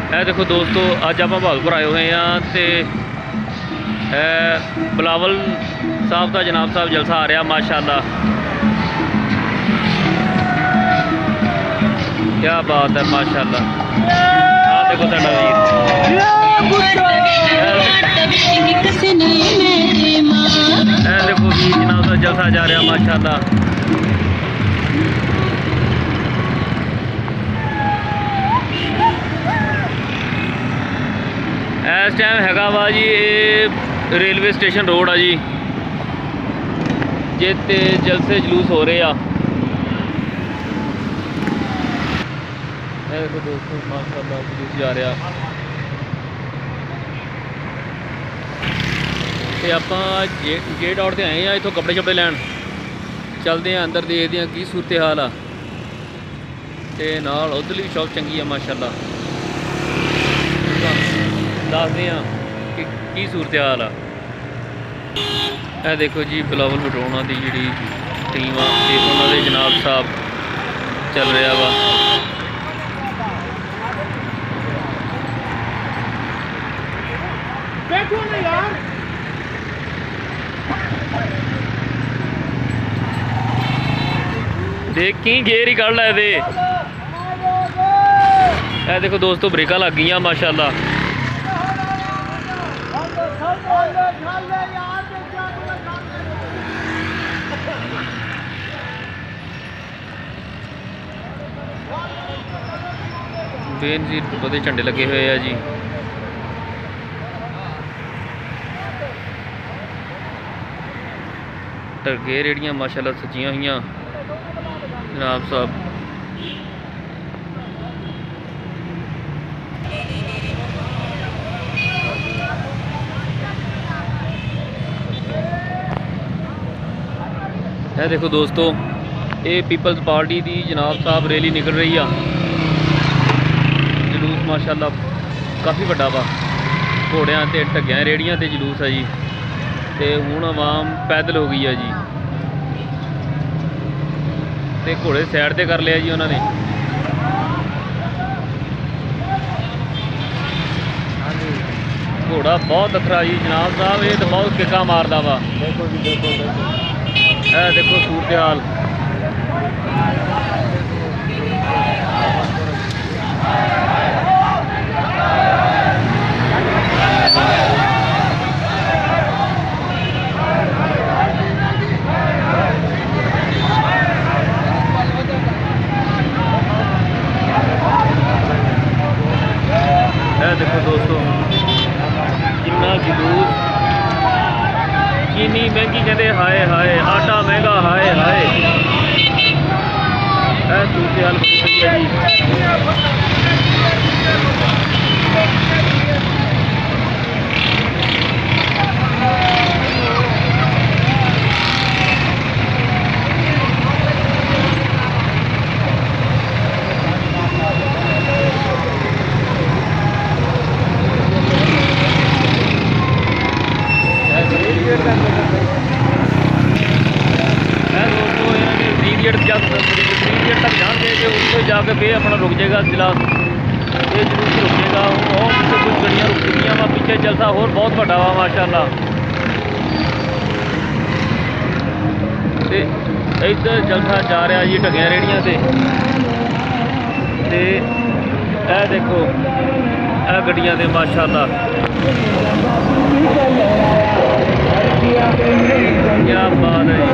ਇਹ देखो दोस्तों, अज आप बहालपुर आए हुए हैं तो बिलावल साहब का जनाब साहब जलसा आ रहा माशाअल्लाह। क्या बात है माशाअल्लाह। देखो साडा वीर, देखो वीर जनाब साहब जलसा जा रहा माशाअल्लाह। इस टाइम हैगा वा जी रेलवे स्टेशन रोड आ जी, जिते जलसे जलूस हो रहे हैं। देखो दोस्तों माशाअल्लाह जलूस जा रहा। तो आप गेट आउट से आए हैं, इतों कपड़े शपड़े लैन चलते हैं अंदर, देखते हैं की सूरत हाल आ। तो नाल उधरली भी शॉप चंगी है माशाअल्लाह, दसते हैं कि सूरत हाल आ। यह देखो जी बिलावल पटरोना की जी टीम आ, उन्होंने जनाब साहब चल रहा वा। बैठो ना यार, देख की गेर ही कड़ लै दे। यह देखो दोस्तों ब्रेक लग गई माशाअल्लाह। बेनजीर पते झंडे लगे हुए हैं जी। टरगे रेड़ियाँ माशाअल्लाह सजियां हुई जनाब साहब। यह देखो दोस्तों, ये पीपल्स पार्टी की जनाब साहब रैली निकल रही है। जलूस माशाअल्लाह काफ़ी बड़ा वा, घोड़ियां ते ढग्गियां रेड़ियां ते जलूस है जी। तो हुण आवाम पैदल हो गई है जी, तो घोड़े साइड ते कर लिया जी उन्होंने। घोड़ा बहुत अखरा जी जनाब साहब, ये तो बहुत किका मारदा वा। देखो सूरत हाल। देखो दोस्तों कितना जुलूस, चीनी महंगी कहते हाय हाय, आटा महंगा हाय हाय। सूरत हाल बनी हुई है जी। तक जाएंगे जो उसको जाके फिर अपना रुक जाएगा जिला, ये जरूर रुक जाएगा। और पीछे कुछ गड्डियाँ रुक चुकी वा, पीछे जलसा होर बहुत बड़ा वा माशाअल्लाह। इधर जलसा जा रहा जी ढग्गियां रेड़ियां से। यह देखो यह गड्डियां दे माशाअल्लाह, क्या बात है जी।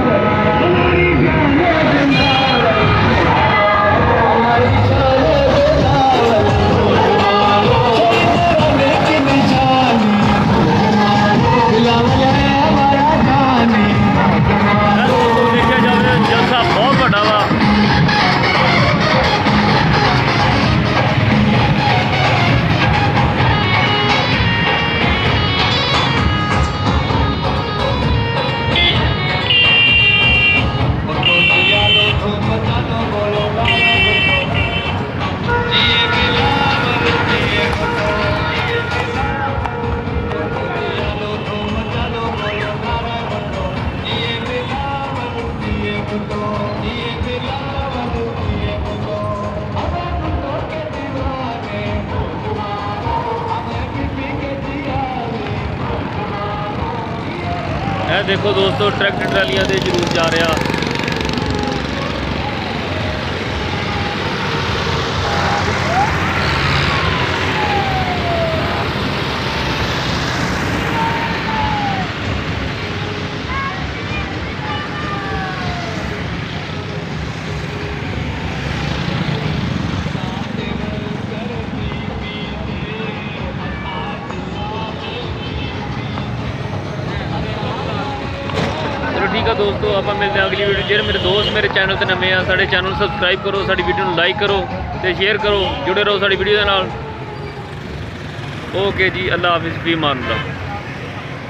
जलसा बहुत बड़ा वा। ਇਹ ਦੇਖੋ ਦੋਸਤੋ ਟਰੈਕਟਰ ਟਰਾਲੀਆਂ ਦੇ ਜਲੂਸ ਜਾ ਰਿਹਾ। ठीक है दोस्तों, आप मिलते हैं अगली वीडियो। जो मेरे दोस्त मेरे चैनल से नवे हैं, साढ़े चैनल सबसक्राइब करो, साड़ी वीडियो को लाइक करो तो शेयर करो, जुड़े रहो साड़ी वीडियो के नाल। ओके जी, अल्लाह हाफिज़, फी मान अल्लाह।